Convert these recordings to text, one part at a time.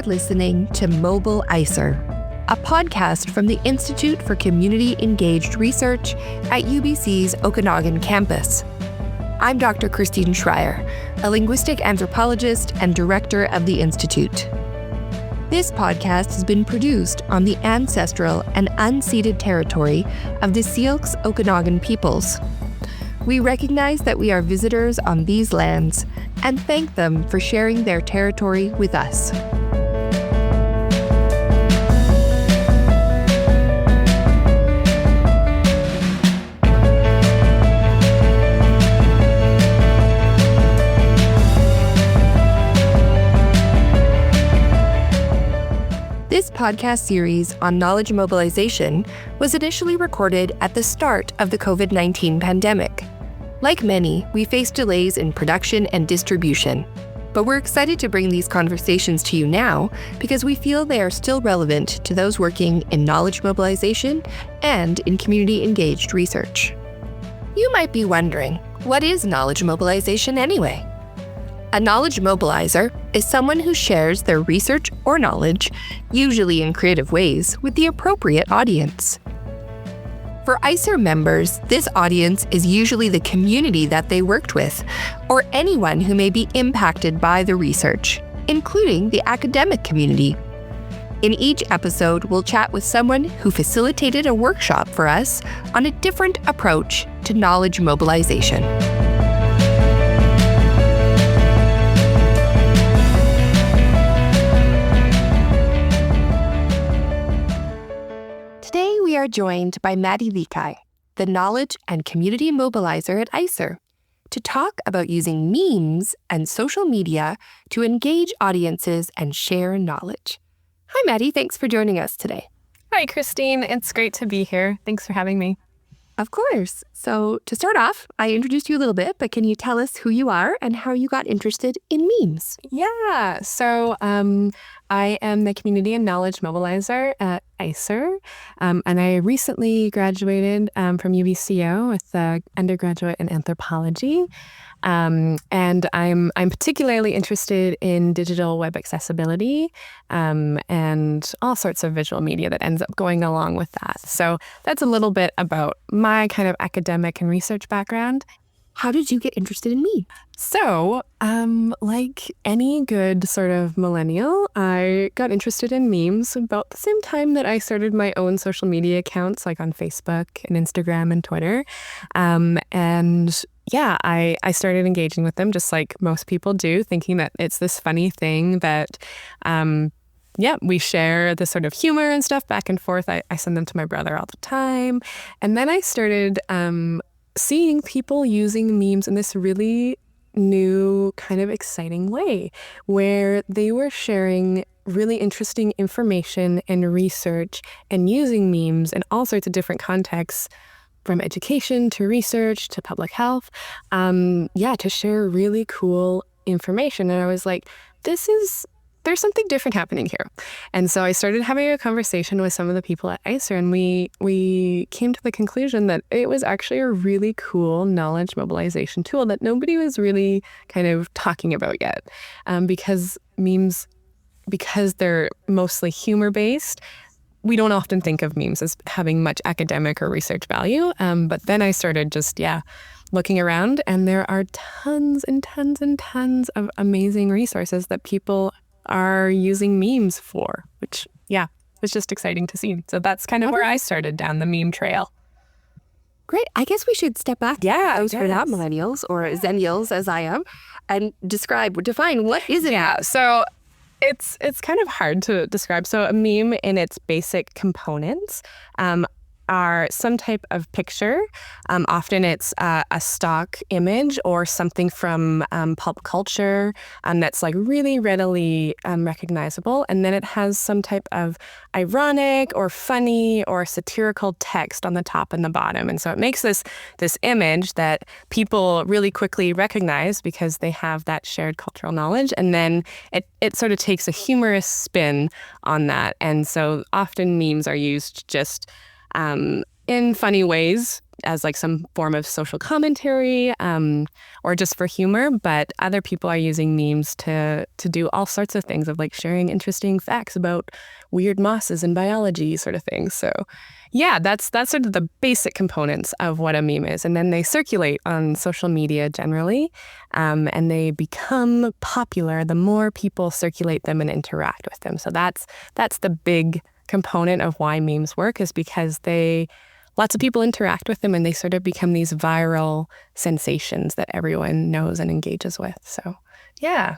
listening to Mobile ICER, a podcast from the Institute for Community Engaged Research at UBC's Okanagan campus. I'm Dr. Christine Schreier, a linguistic anthropologist and director of the Institute. This podcast has been produced on the ancestral and unceded territory of the Syilx Okanagan peoples. We recognize that we are visitors on these lands and thank them for sharing their territory with us. This podcast series on knowledge mobilization was initially recorded at the start of the COVID-19 pandemic. Like many, we faced delays in production and distribution, but we're excited to bring these conversations to you now because we feel they are still relevant to those working in knowledge mobilization and in community-engaged research. You might be wondering, what is knowledge mobilization anyway? A knowledge mobilizer is someone who shares their research or knowledge, usually in creative ways, with the appropriate audience. For ICER members, this audience is usually the community that they worked with, or anyone who may be impacted by the research, including the academic community. In each episode, we'll chat with someone who facilitated a workshop for us on a different approach to knowledge mobilization. Today, we are joined by Maddie Likai, the Knowledge and Community Mobilizer at ICER, to talk about using memes and social media to engage audiences and share knowledge. Hi, Maddie. Thanks for joining us today. Hi, Christine. It's great to be here. Thanks for having me. Of course. So to start off, I introduced you a little bit, but can you tell us who you are and how you got interested in memes? Yeah. So I am the Community and Knowledge Mobilizer at ICER, and I recently graduated from UBCO with an undergraduate in anthropology. And I'm particularly interested in digital web accessibility and all sorts of visual media that ends up going along with that. So that's a little bit about my kind of academic and research background. How did you get interested in memes? So, like any good sort of millennial, I got interested in memes about the same time that I started my own social media accounts, like on Facebook and Instagram and Twitter. And yeah, I started engaging with them just like most people do, thinking that it's this funny thing that, we share this sort of humor and stuff back and forth. I send them to my brother all the time. And then I started seeing people using memes in this really new kind of exciting way where they were sharing really interesting information and research and using memes in all sorts of different contexts, from education to research to public health, to share really cool information. And I was like, there's something different happening here. And so I started having a conversation with some of the people at ICER, and we came to the conclusion that it was actually a really cool knowledge mobilization tool that nobody was really kind of talking about yet. Because memes, because they're mostly humor-based, we don't often think of memes as having much academic or research value. But then I started just, looking around, and there are tons and tons and tons of amazing resources that people are using memes for, which, was just exciting to see. So that's kind of where I started down the meme trail. Great. I guess we should step back. Those who are not millennials or zennials as I am, and define what is it? Yeah. So it's kind of hard to describe. So a meme in its basic components are some type of picture. Often it's a stock image or something from pulp culture that's like really readily recognizable. And then it has some type of ironic or funny or satirical text on the top and the bottom. And so it makes this image that people really quickly recognize because they have that shared cultural knowledge. And then it sort of takes a humorous spin on that. And so often memes are used just in funny ways as like some form of social commentary or just for humor, but other people are using memes to do all sorts of things of like sharing interesting facts about weird mosses in biology sort of things. So yeah, that's sort of the basic components of what a meme is. And then they circulate on social media generally, and they become popular the more people circulate them and interact with them. So that's the big component of why memes work, is because lots of people interact with them and they sort of become these viral sensations that everyone knows and engages with. So yeah.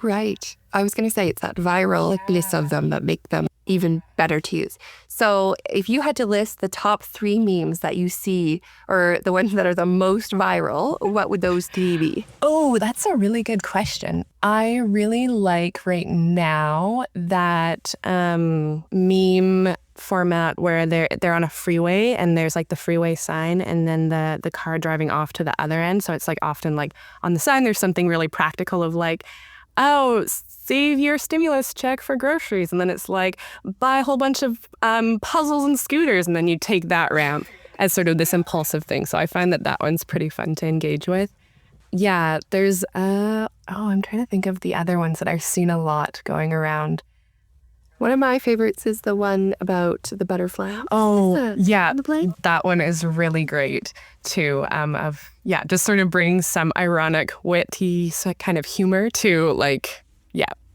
Right. I was going to say it's that viralness of them that make them even better to use. So if you had to list the top 3 memes that you see, or the ones that are the most viral, what would those 3 be? Oh, that's a really good question. I really like right now that meme format where they're on a freeway and there's like the freeway sign and then the car driving off to the other end. So it's like often like on the sign there's something really practical of like, oh, save your stimulus check for groceries. And then it's like, buy a whole bunch of puzzles and scooters. And then you take that ramp as sort of this impulsive thing. So I find that one's pretty fun to engage with. Yeah, there's, I'm trying to think of the other ones that I've seen a lot going around. One of my favorites is the one about the butterfly. Oh, yeah, on the plane? that one is really great too. Just sort of brings some ironic, witty kind of humor to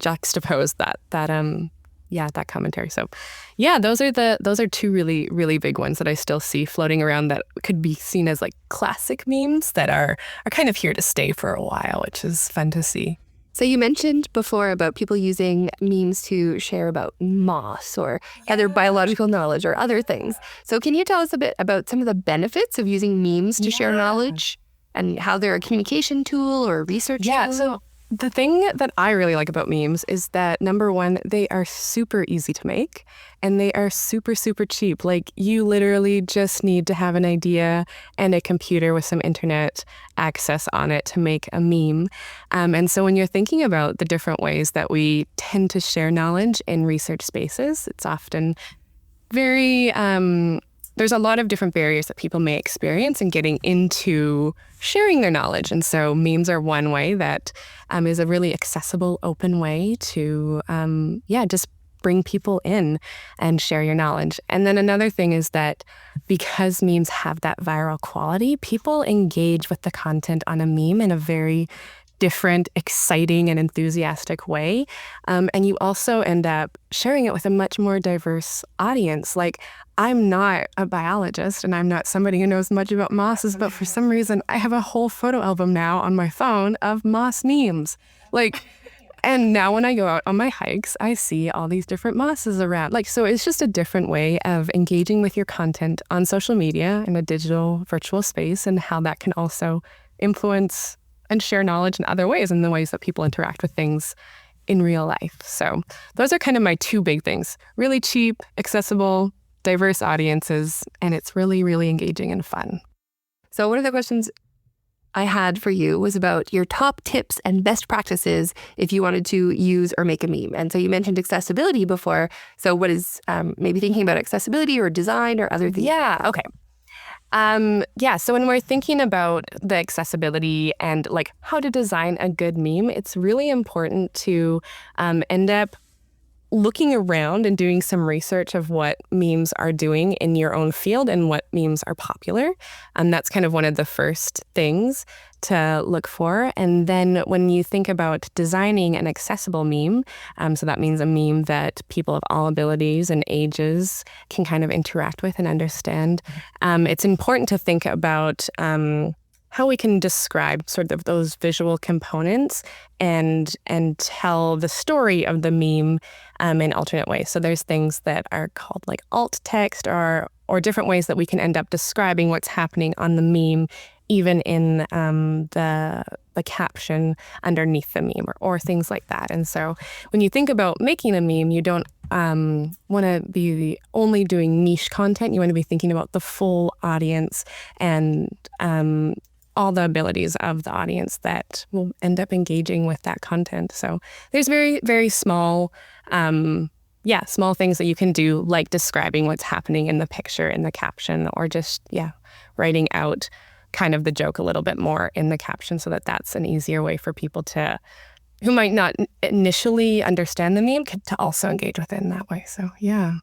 juxtapose that commentary. So, yeah, those are 2 really, really big ones that I still see floating around that could be seen as like classic memes that are kind of here to stay for a while, which is fun to see. So you mentioned before about people using memes to share about moss or other biological knowledge or other things. So can you tell us a bit about some of the benefits of using memes to share knowledge and how they're a communication tool or a research tool? So the thing that I really like about memes is that, number one, they are super easy to make and they are super, super cheap. Like, you literally just need to have an idea and a computer with some internet access on it to make a meme. And so when you're thinking about the different ways that we tend to share knowledge in research spaces, it's often very there's a lot of different barriers that people may experience in getting into sharing their knowledge. And so memes are one way that is a really accessible, open way to, just bring people in and share your knowledge. And then another thing is that because memes have that viral quality, people engage with the content on a meme in a very different, exciting, and enthusiastic way. And you also end up sharing it with a much more diverse audience. Like, I'm not a biologist and I'm not somebody who knows much about mosses, but for some reason I have a whole photo album now on my phone of moss memes. And now when I go out on my hikes, I see all these different mosses around. So it's just a different way of engaging with your content on social media in a digital virtual space, and how that can also influence and share knowledge in other ways, in the ways that people interact with things in real life. So those are kind of my 2 big things. Really cheap, accessible, diverse audiences, and it's really, really engaging and fun. So one of the questions I had for you was about your top tips and best practices if you wanted to use or make a meme. And so you mentioned accessibility before. So what is maybe thinking about accessibility or design or other things? Yeah, okay. So when we're thinking about the accessibility and like how to design a good meme, it's really important to end up looking around and doing some research of what memes are doing in your own field and what memes are popular. And that's kind of one of the first things to look for. And then when you think about designing an accessible meme, so that means a meme that people of all abilities and ages can kind of interact with and understand, it's important to think about how we can describe sort of those visual components and tell the story of the meme in alternate ways. So there's things that are called like alt text or different ways that we can end up describing what's happening on the meme, even in the caption underneath the meme or things like that. And so when you think about making a meme, you don't want to be only doing niche content. You want to be thinking about the full audience and all the abilities of the audience that will end up engaging with that content. So there's very, very small small things that you can do, like describing what's happening in the picture, in the caption, or just, writing out kind of the joke a little bit more in the caption so that that's an easier way for people who might not initially understand the meme to also engage with it in that way. So, yeah.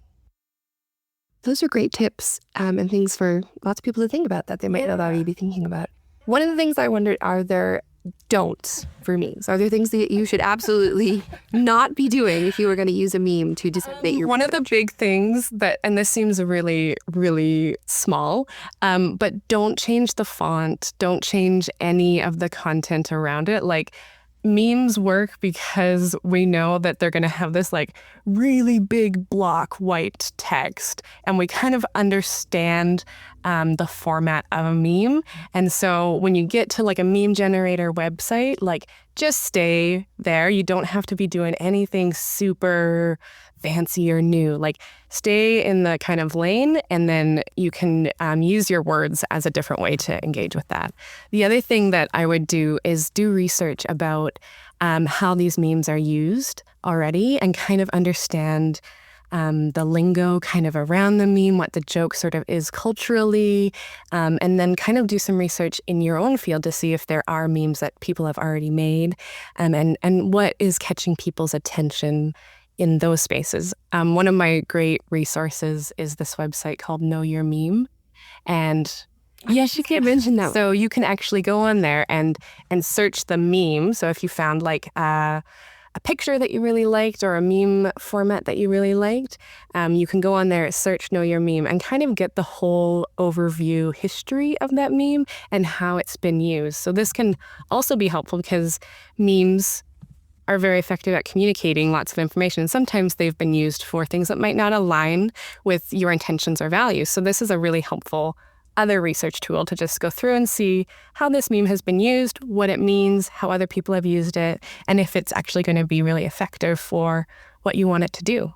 Those are great tips and things for lots of people to think about that they might not already be thinking about. One of the things I wondered, are there don'ts for memes? Are there things that you should absolutely not be doing if you were going to use a meme to disseminate your... One of the big things that, and this seems really, really small, but don't change the font. Don't change any of the content around it. Like, memes work because we know that they're going to have this like really big block white text, and we kind of understand the format of a meme. And so when you get to like a meme generator website, like just stay there. You don't have to be doing anything super fancy or new. Like, stay in the kind of lane, and then you can use your words as a different way to engage with that. The other thing that I would do is do research about how these memes are used already, and kind of understand the lingo kind of around the meme, what the joke sort of is culturally, and then kind of do some research in your own field to see if there are memes that people have already made, and what is catching people's attention in those spaces. One of my great resources is this website called Know Your Meme. And yes, you can't mention that. So you can actually go on there and search the meme. So if you found like a picture that you really liked, or a meme format that you really liked, you can go on there, search Know Your Meme, and kind of get the whole overview history of that meme and how it's been used. So this can also be helpful because memes are very effective at communicating lots of information. And sometimes they've been used for things that might not align with your intentions or values. So this is a really helpful other research tool to just go through and see how this meme has been used, what it means, how other people have used it, and if it's actually going to be really effective for what you want it to do.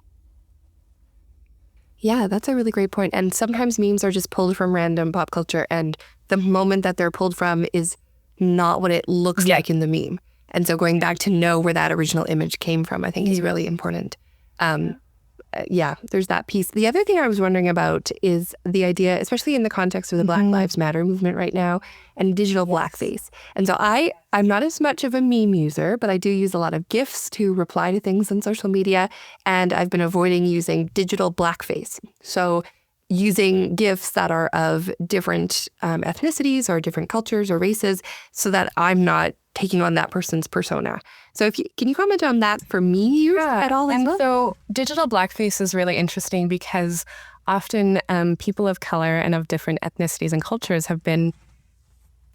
Yeah, that's a really great point. And sometimes memes are just pulled from random pop culture, and the moment that they're pulled from is not what it looks like in the meme. And so going back to know where that original image came from, I think is really important. There's that piece. The other thing I was wondering about is the idea, especially in the context of the Black Lives Matter movement right now, and digital blackface. And so I'm not as much of a meme user, but I do use a lot of GIFs to reply to things on social media. And I've been avoiding using digital blackface. So using GIFs that are of different ethnicities or different cultures or races, so that I'm not taking on that person's persona. So can you comment on that for me at all? And so digital blackface is really interesting because often people of color and of different ethnicities and cultures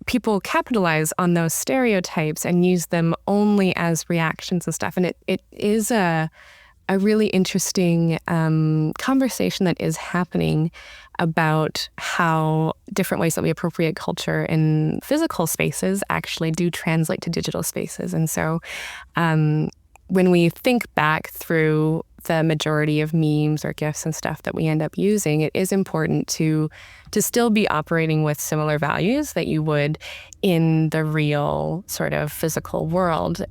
people capitalize on those stereotypes and use them only as reactions and stuff. And it is a really interesting conversation that is happening about how different ways that we appropriate culture in physical spaces actually do translate to digital spaces. And so when we think back through the majority of memes or GIFs and stuff that we end up using, it is important to still be operating with similar values that you would in the real sort of physical world.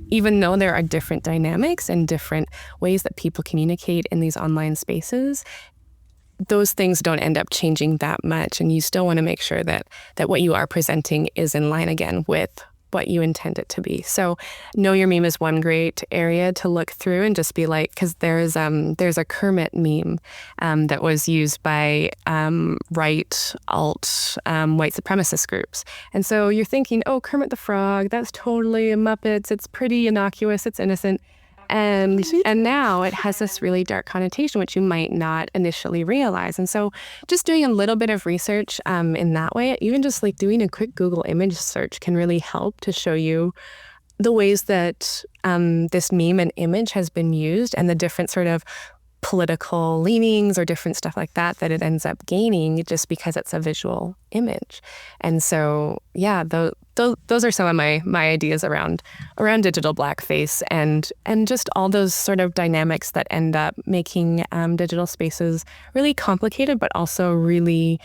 Even though there are different dynamics and different ways that people communicate in these online spaces, those things don't end up changing that much. And you still want to make sure that what you are presenting is in line again with what you intend it to be. So Know Your Meme is one great area to look through and just be like, because there's a Kermit meme that was used by right, alt, white supremacist groups. And so you're thinking, oh, Kermit the Frog, that's totally a Muppets. It's pretty innocuous. It's innocent. And now it has this really dark connotation, which you might not initially realize. And so just doing a little bit of research in that way, even just like doing a quick Google image search can really help to show you the ways that this meme and image has been used and the different sort of political leanings or different stuff like that it ends up gaining just because it's a visual image. And so, yeah, those are some of my ideas around digital blackface and just all those sort of dynamics that end up making digital spaces really complicated, but also really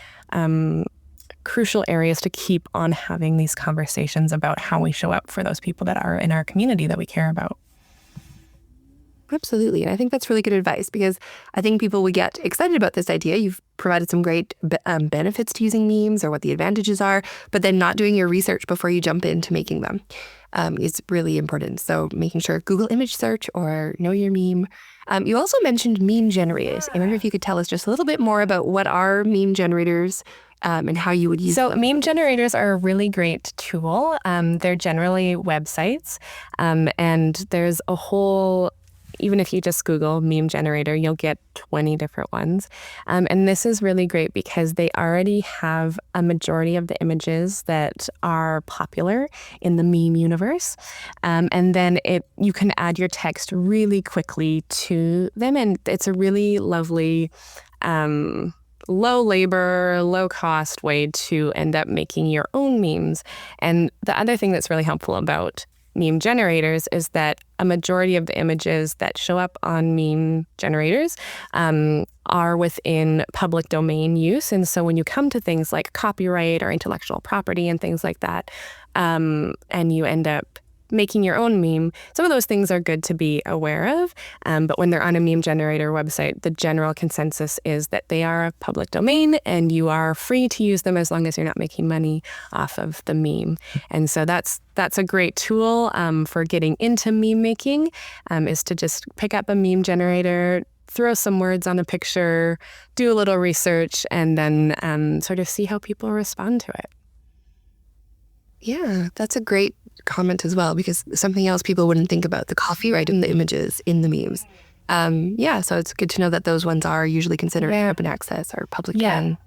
crucial areas to keep on having these conversations about how we show up for those people that are in our community that we care about. Absolutely. And I think that's really good advice because I think people would get excited about this idea. You've provided some great benefits to using memes or what the advantages are, but then not doing your research before you jump into making them is really important. So making sure Google image search or know your meme. You also mentioned meme generators. I wonder if you could tell us just a little bit more about what are meme generators and how you would use them. So meme generators are a really great tool. They're generally websites, and there's a whole, even if you just Google meme generator, you'll get 20 different ones. And this is really great because they already have a majority of the images that are popular in the meme universe. And then you can add your text really quickly to them. And it's a really lovely, low labor, low cost way to end up making your own memes. And the other thing that's really helpful about meme generators is that a majority of the images that show up on meme generators are within public domain use. And so when you come to things like copyright or intellectual property and things like that, and you end up making your own meme, some of those things are good to be aware of. But when they're on a meme generator website, the general consensus is that they are a public domain and you are free to use them as long as you're not making money off of the meme. And so that's a great tool for getting into meme making, is to just pick up a meme generator, throw some words on a picture, do a little research, and then sort of see how people respond to it. Yeah, that's a great comment as well, because something else people wouldn't think about, the copyright in the images in the memes. So it's good to know that those ones are usually considered open access or public domain.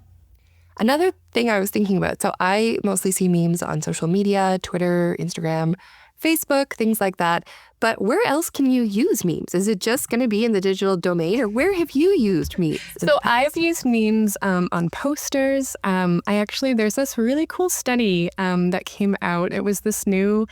Another thing I was thinking about, so I mostly see memes on social media, Twitter, Instagram, Facebook, things like that. But where else can you use memes? Is it just going to be in the digital domain, or where have you used memes? So I've used memes on posters. There's this really cool study that came out. It was this new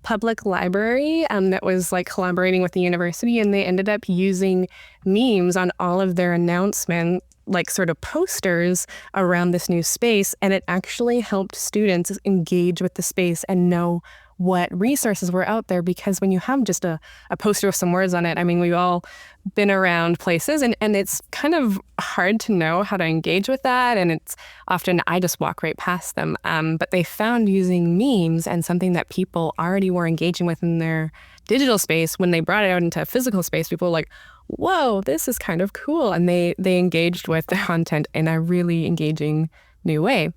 public library that was like collaborating with the university, and they ended up using memes on all of their announcement, like sort of posters around this new space. And it actually helped students engage with the space and know what resources were out there, because when you have just a poster with some words on it, I mean, we've all been around places and it's kind of hard to know how to engage with that. And it's often I just walk right past them. But they found using memes and something that people already were engaging with in their digital space, when they brought it out into a physical space, people were like, whoa, this is kind of cool. And they engaged with the content in a really engaging new way.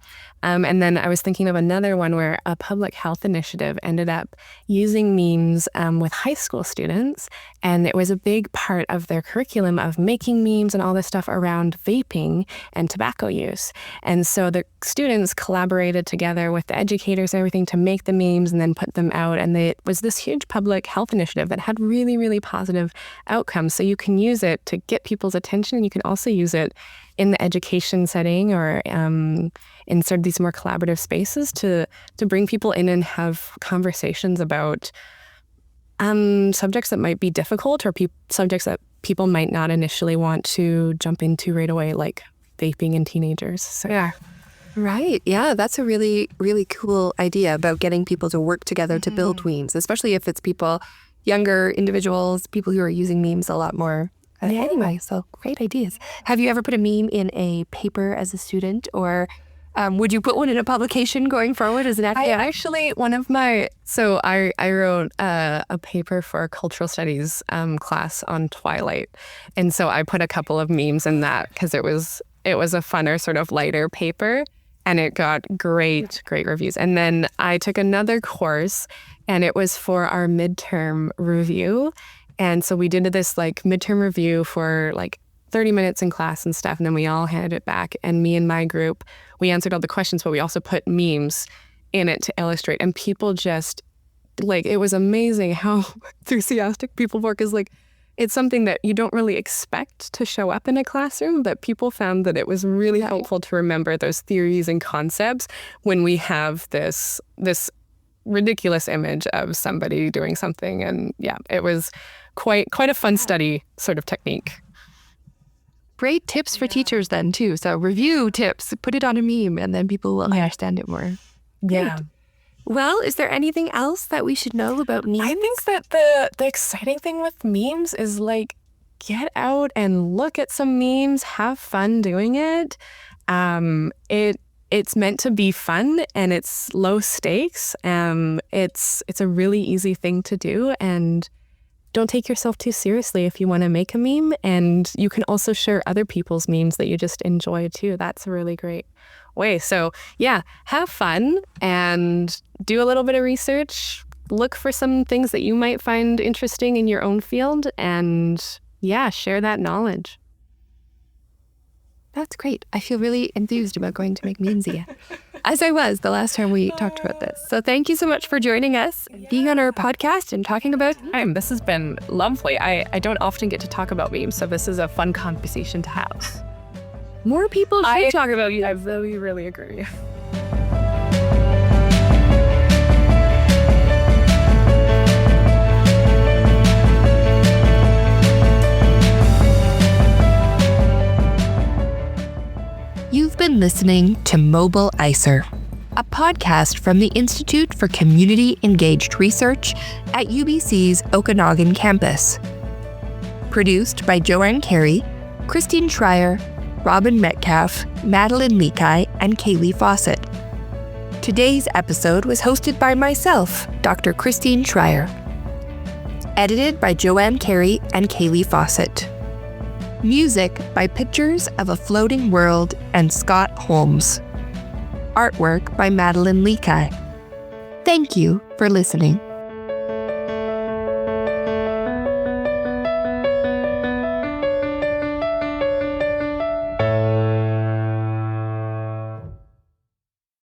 And then I was thinking of another one where a public health initiative ended up using memes with high school students. And it was a big part of their curriculum of making memes and all this stuff around vaping and tobacco use. And so the students collaborated together with the educators and everything to make the memes and then put them out. And it was this huge public health initiative that had really, really positive outcomes. So you can use it to get people's attention. And you can also use it in the education setting or in sort of these more collaborative spaces to bring people in and have conversations about subjects that might be difficult or subjects that people might not initially want to jump into right away, like vaping in teenagers. So yeah. Right. Yeah, that's a really, really cool idea about getting people to work together to build memes, especially if it's people, younger individuals, people who are using memes a lot more. Anyway, so great ideas. Have you ever put a meme in a paper as a student, or would you put one in a publication going forward as an academic? I wrote a paper for a cultural studies class on Twilight. And so I put a couple of memes in that because it was a funner, sort of lighter paper, and it got great reviews. And then I took another course, and it was for our midterm review. And so we did this like midterm review for like 30 minutes in class and stuff. And then we all handed it back. And me and my group, we answered all the questions, but we also put memes in it to illustrate. And people just like, it was amazing how enthusiastic people were, because like, it's something that you don't really expect to show up in a classroom, but people found that it was really helpful to remember those theories and concepts when we have this ridiculous image of somebody doing something. And yeah, it was quite a fun study sort of technique. Great tips for teachers then too. So review tips, put it on a meme, and then people will understand it more. Yeah. Well, is there anything else that we should know about memes? I think that the exciting thing with memes is like get out and look at some memes, have fun doing it. It's meant to be fun and it's low stakes. It's a really easy thing to do, and don't take yourself too seriously if you want to make a meme. And you can also share other people's memes that you just enjoy too. That's a really great way. So yeah, have fun and do a little bit of research. Look for some things that you might find interesting in your own field, and yeah, share that knowledge. That's great. I feel really enthused about going to make memes again, as I was the last time we talked about this. So thank you so much for joining us, being on our podcast and talking about time. This has been lovely. I don't often get to talk about memes, so this is a fun conversation to have. more people should talk about you. I really agree. You've been listening to Mobilizer, a podcast from the Institute for Community Engaged Research at UBC's Okanagan campus. Produced by Joanne Carey, Christine Schreier, Robin Metcalf, Madeline Leakai, and Kaylee Fawcett. Today's episode was hosted by myself, Dr. Christine Schreier. Edited by Joanne Carey and Kaylee Fawcett. Music by Pictures of a Floating World and Scott Holmes. Artwork by Madeline Leakai. Thank you for listening.